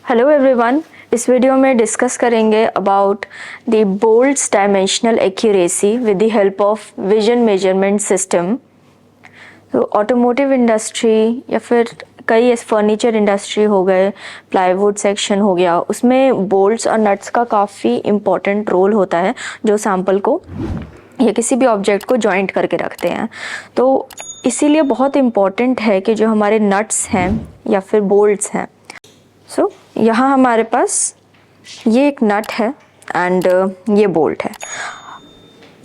Hello everyone, इस video में discuss करेंगे about the bolts dimensional accuracy with the help of vision measurement system. तो automotive industry या फिर कई फर्नीचर इंडस्ट्री हो गए, प्लाईवुड सेक्शन हो गया, उसमें बोल्ट्स और नट्स का काफ़ी इम्पोर्टेंट रोल होता है जो सैंपल को या किसी भी ऑब्जेक्ट को जॉइंट करके रखते हैं। तो इसीलिए बहुत इम्पॉर्टेंट है कि जो हमारे नट्स हैं या फिर बोल्ट्स हैं, यहाँ हमारे पास ये एक नट है एंड ये बोल्ट है।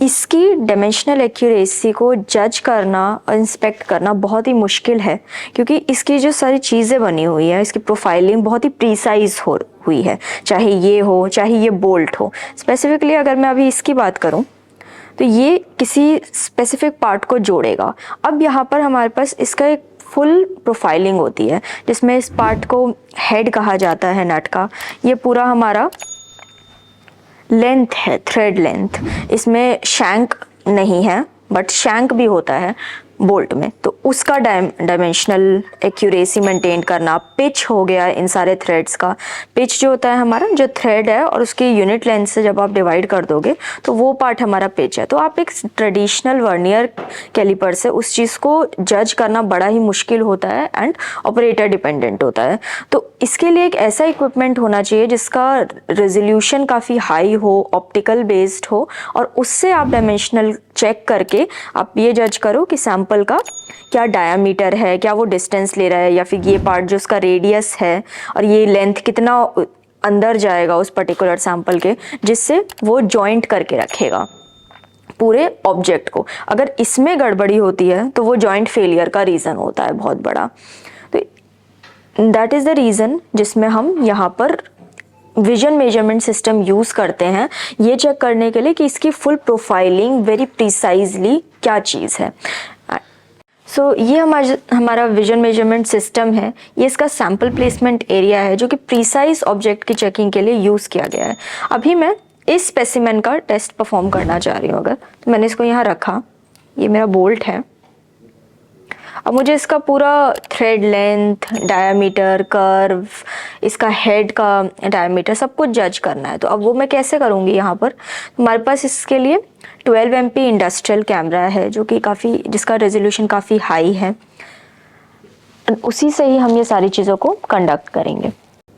इसकी डायमेंशनल एक्यूरेसी को जज करना और इंस्पेक्ट करना बहुत ही मुश्किल है, क्योंकि इसकी जो सारी चीज़ें बनी हुई हैं, इसकी प्रोफाइलिंग बहुत ही प्रीसाइज हुई है, चाहे ये हो चाहे ये बोल्ट हो। स्पेसिफिकली अगर मैं अभी इसकी बात करूँ तो ये किसी स्पेसिफिक पार्ट को जोड़ेगा। अब यहाँ पर हमारे पास इसका एक फुल प्रोफाइलिंग होती है, जिसमें इस पार्ट को हेड कहा जाता है नट का। ये पूरा हमारा लेंथ है, थ्रेड लेंथ। इसमें शैंक नहीं है, बट शैंक भी होता है बोल्ट में, तो उसका डायमेंशनल एक्यूरेसी मेंटेन करना। पिच हो गया इन सारे थ्रेड्स का। पिच जो होता है हमारा, जो थ्रेड है और उसकी यूनिट लेंथ से जब आप डिवाइड कर दोगे तो वो पार्ट हमारा पिच है। तो आप एक ट्रेडिशनल वर्नियर कैलिपर से उस चीज़ को जज करना बड़ा ही मुश्किल होता है एंड ऑपरेटर डिपेंडेंट होता है। तो इसके लिए एक ऐसा इक्विपमेंट होना चाहिए जिसका रेजोल्यूशन काफ़ी हाई हो, ऑप्टिकल बेस्ड हो, और उससे आप डायमेंशनल चेक करके आप ये जज करो कि सैंपल का क्या डायामीटर है, क्या वो डिस्टेंस ले रहा है, या फिर ये पार्ट जो उसका रेडियस है और ये लेंथ कितना अंदर जाएगा उस पर्टिकुलर सैंपल के, जिससे वो जॉइंट करके रखेगा पूरे ऑब्जेक्ट को। अगर इसमें गड़बड़ी होती है तो वो जॉइंट फेलियर का रीज़न होता है बहुत बड़ा। तो दैट इज़ द रीज़न जिसमें हम यहाँ पर विजन मेजरमेंट सिस्टम यूज़ करते हैं, ये चेक करने के लिए कि इसकी फुल प्रोफाइलिंग वेरी प्रिसाइजली क्या चीज़ है। ये हमारा विजन मेजरमेंट सिस्टम है। ये इसका सैम्पल प्लेसमेंट एरिया है जो कि प्रिसाइज ऑब्जेक्ट की चेकिंग के लिए यूज़ किया गया है। अभी मैं इस स्पेसिमेन का टेस्ट परफॉर्म करना चाह रही हूँ। अगर तो मैंने इसको यहाँ रखा, ये मेरा बोल्ट है। अब मुझे इसका पूरा थ्रेड लेंथ, डायामीटर, कर्व, इसका हेड का डायामीटर सब कुछ जज करना है। तो अब वो मैं कैसे करूँगी? यहाँ पर हमारे पास इसके लिए 12 MP इंडस्ट्रियल कैमरा है जो कि जिसका रेजोल्यूशन काफ़ी हाई है। उसी से ही हम ये सारी चीज़ों को कंडक्ट करेंगे।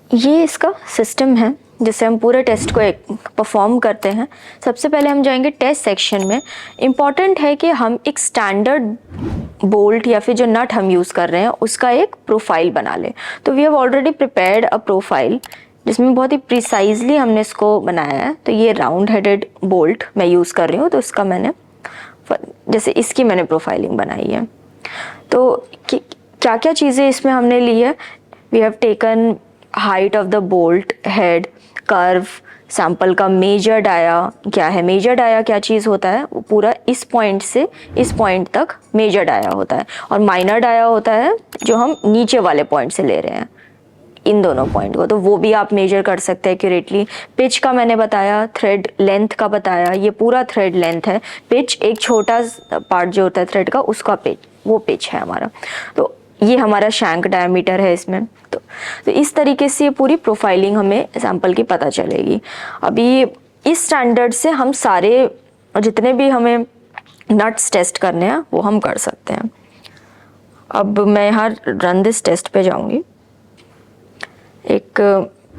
ये इसका सिस्टम है जिससे हम पूरे टेस्ट को परफॉर्म करते हैं। सबसे पहले हम जाएंगे टेस्ट सेक्शन में। इम्पॉर्टेंट है कि हम एक स्टैंडर्ड बोल्ट या फिर जो नट हम यूज़ कर रहे हैं उसका एक प्रोफाइल बना लें। तो we have already prepared a profile जिसमें बहुत ही प्रिसाइजली हमने इसको बनाया है। तो ये राउंड हेडेड बोल्ट मैं यूज़ कर रही हूँ, तो इसका मैंने जैसे इसकी मैंने प्रोफाइलिंग बनाई है। तो क्या क्या चीज़ें इसमें हमने ली है? We have taken height of the bolt, head, curve, sample का मेजर डाया क्या है। मेजर डाया क्या चीज़ होता है? वो पूरा इस पॉइंट से इस पॉइंट तक मेजर डाया होता है, और माइनर डाया होता है जो हम नीचे वाले पॉइंट से ले रहे हैं, इन दोनों पॉइंट को। तो वो भी आप मेजर कर सकते हैं एक्यूरेटली। पिच का मैंने बताया, थ्रेड लेंथ का बताया, ये पूरा थ्रेड लेंथ है। पिच एक छोटा पार्ट जो होता है थ्रेड का, उसका पिच, वो पिच है हमारा। तो ये हमारा शैंक डायमीटर है इसमें। तो इस तरीके से ये पूरी प्रोफाइलिंग हमें सैंपल की पता चलेगी। अभी इस स्टैंडर्ड से हम सारे जितने भी हमें नट्स टेस्ट करने हैं वो हम कर सकते हैं। अब मैं यहाँ रन दिस टेस्ट पे जाऊँगी। एक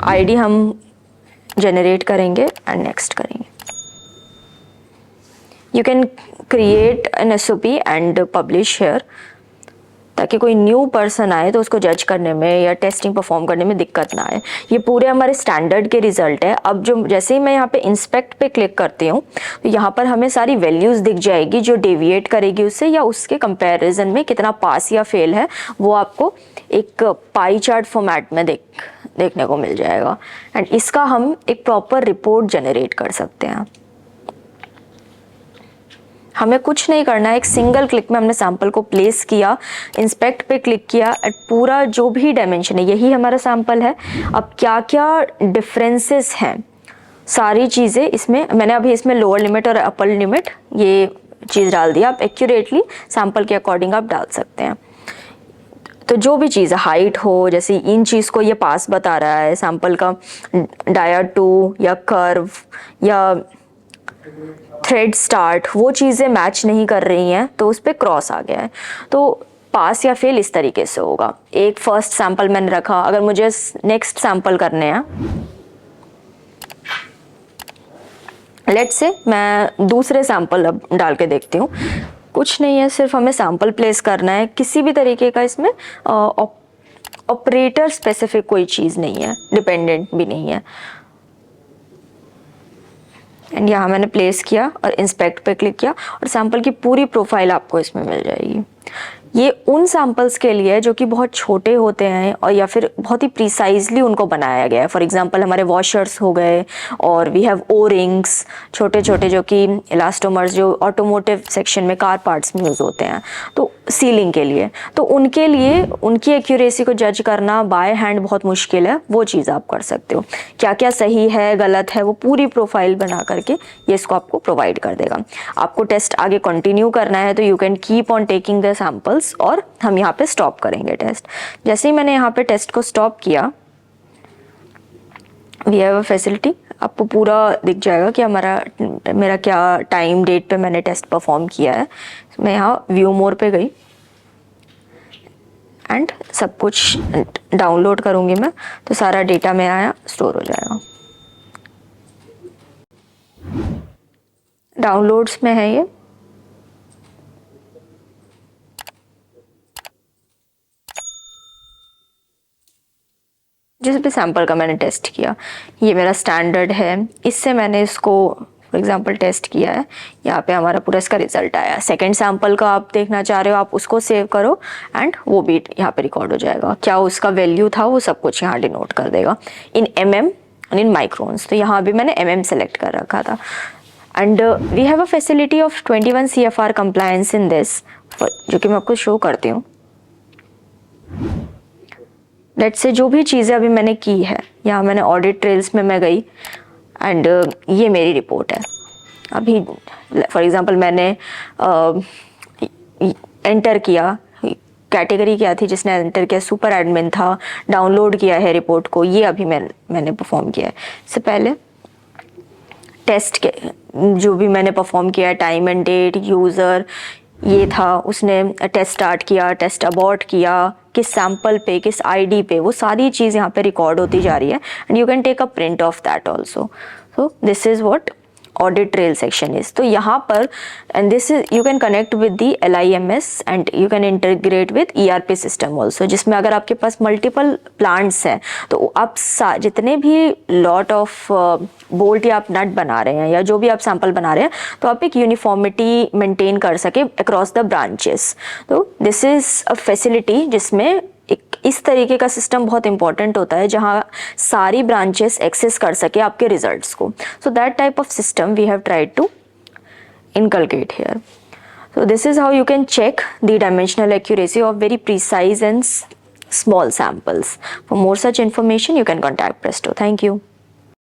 आईडी हम जनरेट करेंगे एंड नेक्स्ट करेंगे। You can create an SOP and publish here, ताकि कोई न्यू पर्सन आए तो उसको जज करने में या टेस्टिंग परफॉर्म करने में दिक्कत ना आए। ये पूरे हमारे स्टैंडर्ड के रिजल्ट है। अब जैसे ही मैं यहाँ पे इंस्पेक्ट पे क्लिक करती हूँ तो यहाँ पर हमें सारी वैल्यूज़ दिख जाएगी जो डेविएट करेगी उससे, या उसके कंपैरिजन में कितना पास या फेल है वो आपको एक पाई चार्ट फॉर्मेट में देखने को मिल जाएगा। एंड इसका हम एक प्रॉपर रिपोर्ट जनरेट कर सकते हैं। हमें कुछ नहीं करना है, एक सिंगल क्लिक में हमने सैंपल को प्लेस किया, इंस्पेक्ट पे क्लिक किया, पूरा जो भी डायमेंशन है यही हमारा सैंपल है। अब क्या क्या डिफरेंसेस हैं सारी चीज़ें इसमें, मैंने अभी इसमें लोअर लिमिट और अपर लिमिट ये चीज़ डाल दिया। आप एक्यूरेटली सैंपल के अकॉर्डिंग आप डाल सकते हैं। तो जो भी चीज़ हाइट हो, जैसे इन चीज़ को ये पास बता रहा है सैंपल का, डाया टू या कर्व या थ्रेड स्टार्ट, वो चीज़ें मैच नहीं कर रही हैं तो उस पर क्रॉस आ गया है। तो पास या फेल इस तरीके से होगा। एक फर्स्ट सैंपल मैंने रखा, अगर मुझे नेक्स्ट सैंपल करने हैं, लेट्स से मैं दूसरे सैंपल अब डाल के देखती हूँ। कुछ नहीं है, सिर्फ हमें सैंपल प्लेस करना है, किसी भी तरीके का इसमें ऑपरेटर स्पेसिफिक कोई चीज़ नहीं है, डिपेंडेंट भी नहीं है। एंड यहाँ मैंने प्लेस किया और इंस्पेक्ट पे क्लिक किया और सैंपल की पूरी प्रोफाइल आपको इसमें मिल जाएगी। ये उन सैंपल्स के लिए जो कि बहुत छोटे होते हैं और या फिर बहुत ही प्रिसाइजली उनको बनाया गया है। फॉर एग्जांपल हमारे वॉशर्स हो गए, और वी हैव ओ रिंग्स, छोटे छोटे जो कि इलास्टोमर्स जो ऑटोमोटिव सेक्शन में कार पार्ट्स में यूज़ होते हैं, तो सीलिंग के लिए, तो उनके लिए उनकी एक्यूरेसी को जज करना बाय हैंड बहुत मुश्किल है। वो चीज़ आप कर सकते हो, क्या क्या सही है गलत है वो पूरी प्रोफाइल बना करके ये इसको आपको प्रोवाइड कर देगा। आपको टेस्ट आगे कंटिन्यू करना है तो you can keep on taking the samples, और हम यहाँ पे स्टॉप करेंगे टेस्ट। जैसे ही मैंने यहाँ पे टेस्ट को स्टॉप किया, वी हैव अ फैसिलिटी, आपको पूरा दिख जाएगा कि मेरा क्या टाइम डेट पे मैंने टेस्ट परफॉर्म किया है। मैं यहाँ व्यू मोर पे गई एंड सब कुछ डाउनलोड करूँगी मैं, तो सारा डेटा मेरा यहाँ स्टोर हो जाएगा। डाउनलोड्स में है ये, जिस भी सैंपल का मैंने टेस्ट किया, ये मेरा स्टैंडर्ड है, इससे मैंने इसको फॉर एग्जांपल टेस्ट किया है। यहाँ पे हमारा पूरा इसका रिजल्ट आया। सेकंड सैंपल का आप देखना चाह रहे हो, आप उसको सेव करो एंड वो भी यहाँ पे रिकॉर्ड हो जाएगा। क्या उसका वैल्यू था वो सब कुछ यहाँ डिनोट कर देगा in mm and in microns. तो यहाँ भी मैंने mm सेलेक्ट कर रखा था। And we have a facility of 21 CFR compliance in this, जो कि मैं आपको शो करती हूँ। लेट्स से जो भी चीज़ें अभी मैंने की है, यहाँ मैंने ऑडिट ट्रेल्स में मैं गई एंड ये मेरी रिपोर्ट है। अभी फॉर एग्जांपल मैंने एंटर किया, कैटेगरी क्या थी जिसने एंटर किया, सुपर एडमिन था, डाउनलोड किया है रिपोर्ट को, ये अभी मैंने परफॉर्म किया है। इससे पहले टेस्ट के जो भी मैंने परफॉर्म किया, टाइम एंड डेट, यूज़र ये था, उसने टेस्ट स्टार्ट किया, टेस्ट अबॉर्ट किया, किस सैंपल पे, किस आईडी पे, वो सारी चीज़ यहाँ पे रिकॉर्ड होती जा रही है and you can take a print of that also. So this is what audit trail section is. तो यहाँ पर and this is you can connect with the LIMS and you can integrate with ERP system also, जिसमें अगर आपके पास multiple plants हैं तो आप जितने भी लॉट ऑफ बोल्ट या आप नट बना रहे हैं या जो भी आप सैंपल बना रहे हैं, तो आप एक यूनिफॉर्मिटी मेंटेन कर सके अक्रॉस द ब्रांचेस। तो दिस इज़ अ फैसिलिटी जिसमें एक इस तरीके का सिस्टम बहुत इंपॉर्टेंट होता है जहाँ सारी ब्रांचेस एक्सेस कर सके आपके रिजल्ट्स को। So that type of system we have tried to inculcate here. So this is how you can check the dimensional accuracy of very precise and small samples. For more such information you can contact Presto. Thank you.